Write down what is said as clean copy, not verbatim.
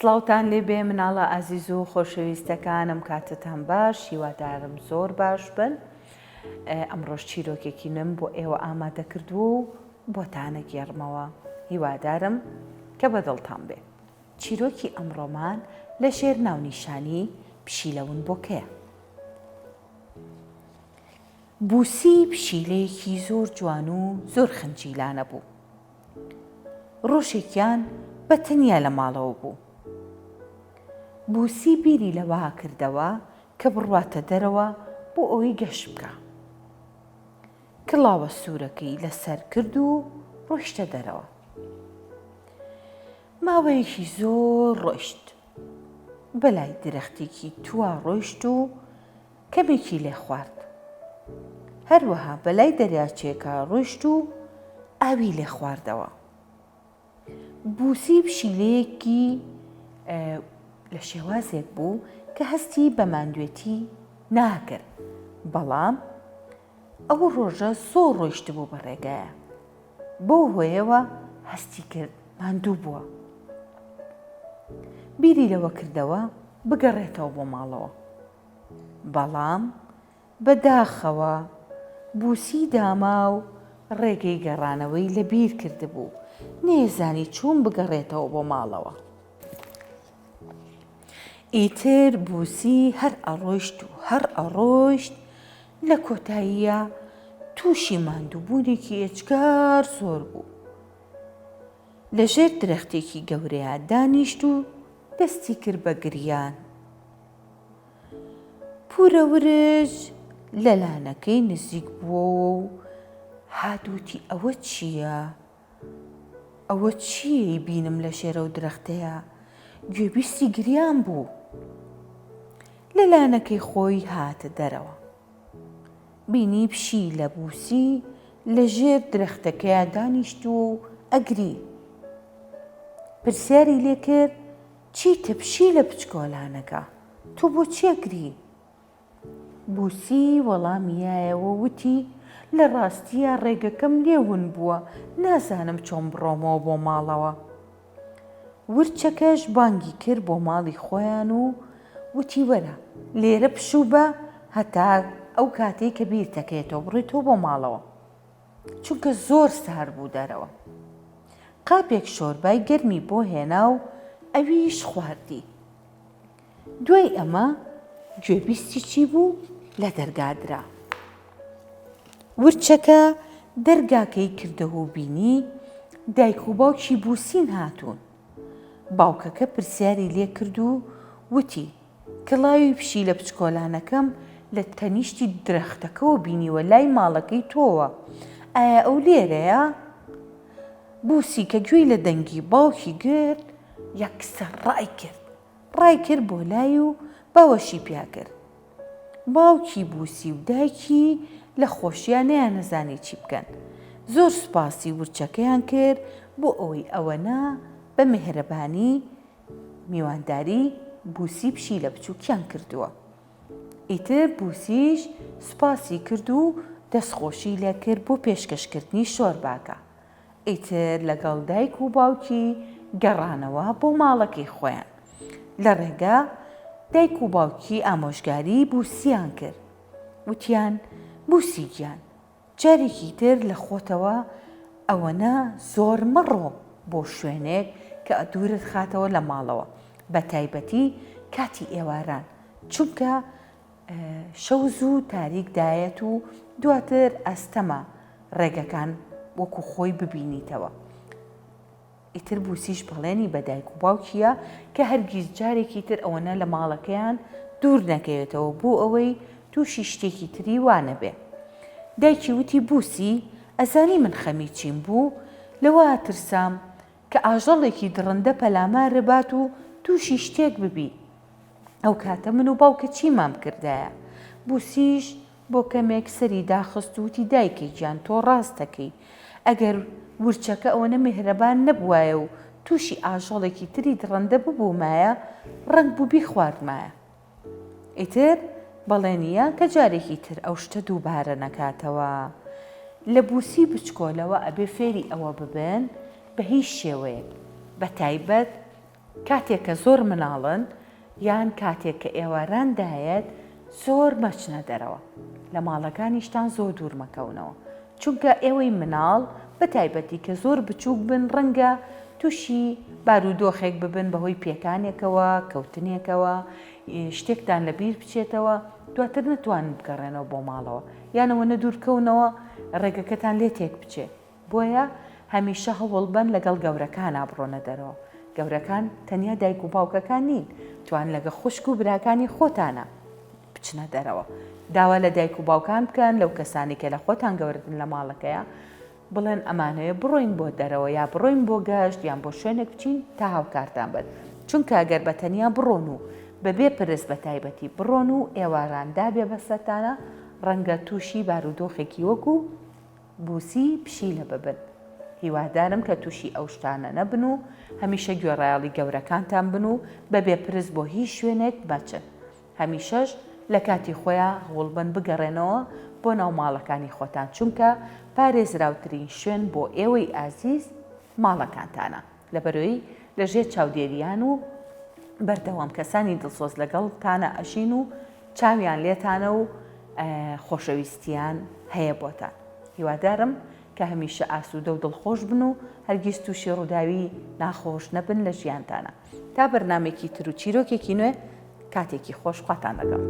سڵاوتان لێبێ مناڵە ئازیز و خۆشەویستەکانم، کاتتان باش، هیوادارم زۆر باش بن. ئەمڕۆژ چیرۆکێکی نوێم بۆ ئێوە ئامادە کردووە و بۆتانە گێڕمەوە، هیوادارم کە بەدڵتان بێ. چیرۆکی ئەمڕۆمان لە شێر ناونیشانی پشیلەون بۆکەیە. بووسی پشیلەیەکی زۆر جوان و زۆر خەنجیلانە بوو. ڕۆژێکیان بە تەنیا لە ماڵەوە بوو. بووسی بیری لەوە کردەوە کە بڕواتە دەرەوە بۆ ئەوەی گەشت بکە. کڵاوە سوورەکەی لەسەر کرد و ڕۆیشتە دەرەوە. ماوەیەکی زۆر ڕۆیشت. بەلای درەختێکی تووا ڕۆیشت و کەمێکی لێ خوارد. هەروەها بەلای دەریاچێکە ڕۆیشت و ئاوی لێ خواردەوە. بووسی پشیلەیەکی لە شێوازێک بوو کە هەستی بە ماندوێتی ناکرد، بەڵام ئەو ڕۆژە زۆر ڕۆیشت بوو بە ڕێگایە. بۆ هۆیەوە هەستی کرد، ماندوو بووە. بیری لەوە کردەوە بگەڕێتەوە بۆ ماڵەوە، بەڵام بەداخەوە بووسی داما و ڕێگەی گەڕانەوەی لە بیر کردبوو، نێزانی چۆن بگەڕێتەوە بۆ ماڵەوە. ئیتر بووسی هەر ئەڕۆیشت و هەر ئەڕۆیشت، لە کۆتاییە تووشی ماندووبوونێکی ئێجگار زۆر بوو. لەژێر درەختێکی گەورەیە دانیشت و دەستی کرد بە گریان. پورەورج لە لانەکەی نزیک بووە و هادووتی ئەوە چییە؟ ئەوە چییە بینم لە شێرە و درەختەیە؟ گوێبیستی گریان بوو. لە لانەکەی خۆی هاتە دەرەوە. بینی پشی لە بووسی لە ژێر درەختەکەیە دانیشت و ئەگری. پرسیاری لێ کرد، چیتە پشی لە بچکۆلانەکە؟ تۆ بۆچی ئەگری؟ بووسی وەڵامیایەوە وتی، لە ڕاستیە ڕێگەکەم لێون بووە، نازانم چۆن بڕۆمەوە بۆ ماڵەوە. ورچەکەش بانگی کرد بۆ ماڵی خۆیان و وتی، وەرە لێرە پشوو بە هەتا ئەو کاتەی کە بیرتەکەیەتەوە بڕێتەوە بۆ ماڵەوە، چونکە زۆر سار بوو دەرەوە. قاپێک شۆربای گەرمی بۆ هێنا و ئەویش خواردی. دوای ئەمە گوێبیستی چی بوو؟ لە دەرگادرا. ورچەکە دەرگاکەی کردەوە و بینی دایک و باوکی بووسین هاتوون. باوکەکە پرسیاری لێ کرد و وتی، کڵاوی پشی لە بچکۆلانەکەم لە تەنیشتی درەختەکەەوە بینیوە لای ماڵەکەی تۆوە، ئایا ئەو لێرەیە؟ بووسی کە گوێی لە دەنگی باوکی گرت، یەکسەر ڕای کرد بۆ لای و باوەشی پیا کرد. باوکی بووسی و دایکی لە خۆشییان نەزانی چی بکەن. زۆر سوپاسی ورچەکەیان کرد بۆ ئەوەی ئەوەنە بە میهرەبانی میوانداری بووسی پشی لە بچووکیان کردووە. ئیتر بووسیش سوپاسی کرد و دەستخۆشی لێ کرد بۆ پێشکەشکردنی شۆرباکە. ئیتر لەگەڵ دایک و باوکی گەڕانەوە بۆ ماڵەکەی خۆیان. لە ڕێگا دایک و باوکی ئامۆژگاری بووسیان کرد. وتیان، بووسی گیان، جارێکی تر لە خۆتەوە ئەوەنە زۆر مەڕۆ بۆ شوێنێک کە دوورت خاتەوە لە ماڵەوە، بە تایبەتی کاتی ئێواران، چونکە شەو زوو تاریک دایەت و دواتر ئەستەمە ڕێگەکان وەکو خۆی ببینیتەوە. ئیتر بووسیش بەڵێنی بە دایک و باوکیە کە هەرگیز جارێکی تر ئەوەنە لە ماڵەکەیان دوور نەکەوێتەوە بۆ ئەوەی تووشی شتێکی تری وانە بێ. دایکی وتی، بووسی ئەزانی من خەمی چیم بوو؟ لەوە ترسام کە ئاژەڵێکی درڕندە پەلامارە بات و تووشی شتێک ببی. ئەو کاتە من و باوکە چیمام کردایە؟ بووسیش بۆ کەمێک سەری داخست و وتی، دایکی گیان، تۆ ڕاستەکەی، ئەگەر ورچەکە ئەوەنە میهرەبان نەبوایە و تووشی ئاژەڵێکی تری درڕندە ببوومایە، ڕەنگ بوو بیخواردمایە. ئیتر بەڵێنیە کە جارێکی تر ئەو شتە دووبارە نەکاتەوە. لە بووسی بچکۆلەوە ئەبێ فێری ئەوە ببن بە هیچ شێوەیەک، بە تایبەت کاتێک کە زۆر مناڵن یان کاتێک کە ئێواران دایەت زۆر مەچنە دەرەوە لە ماڵەکانیشتان زۆر دوور مەکەونەوە، چونکە ئێوەی مناڵ بە تایبەتی کە زۆر بچووک بن ڕەنگە تووشی بارودۆخێک ببن بەهۆی پێکانێکەوە کەوتنێکەوە شتێکتان لەبیر بچێتەوە دواتر نەتوانن بگەڕێنەوە بۆ ماڵەوە یانەوە نەدوورکەونەوە ڕێگەکەتان لێ تێک بچێت. بۆیە هەمیشە هەوڵ بن لەگەڵ گەورەکان بڕۆنە دەرەوە. گەورەکان تەنیا دایک و باوکەکان نین، توان لەگە خوشک و براکانی خۆتانە بچنە دەرەوە. داوا لە دایک و باوکان بکەن لەو کەسانی کە لە خۆتان گەورتن لە ماڵەکەیە بڵێن ئەمانەیە بڕۆین بۆ دەرەوە یا بڕۆین بۆ گەشت یان بۆ شوێنێک بچین تا هاوکارتان بن، چونکە ئەگەر بە تەنیا بڕۆن و بەبێ پرس بە تایبەتی بڕۆن و ئێواراندا بێ بەسەرتانە ڕەنگە تووشی بارودۆخێکی وەکو بووسی پشیلە ببن. هیوادارم کە تووشی ئەو شتانە نەبن و هەمیشە گوێڕایاڵی گەورەکانتان بن و بەبێ پرس بۆ هیچ شوێنێک بچن. هەمیشەش لە کاتی خۆیان هەوڵبن بگەڕێنەوە بۆ ناو ماڵەکانی خۆتان، چونکە پارێزراوترین شوێن بۆ ئێوەی ئازیز ماڵەکانتانە. لەبەرەوەی لەژێر چاودێریان و بەردەوام کەسانی دڵسۆز لەگەڵتانە ئەژین و چاویان لێتانە و خۆشەویستیان هەیە بۆتان. هیوادارم کە هەمیشە ئاسوودە و دڵخۆش بن و هەرگیز تووشی ڕووداوی ناخۆش نەبن لە ژیانتانە. تا بەرنامێکی تر و چیرۆکێکی نوێ کاتێکی خۆش خواتان لەگەڵ.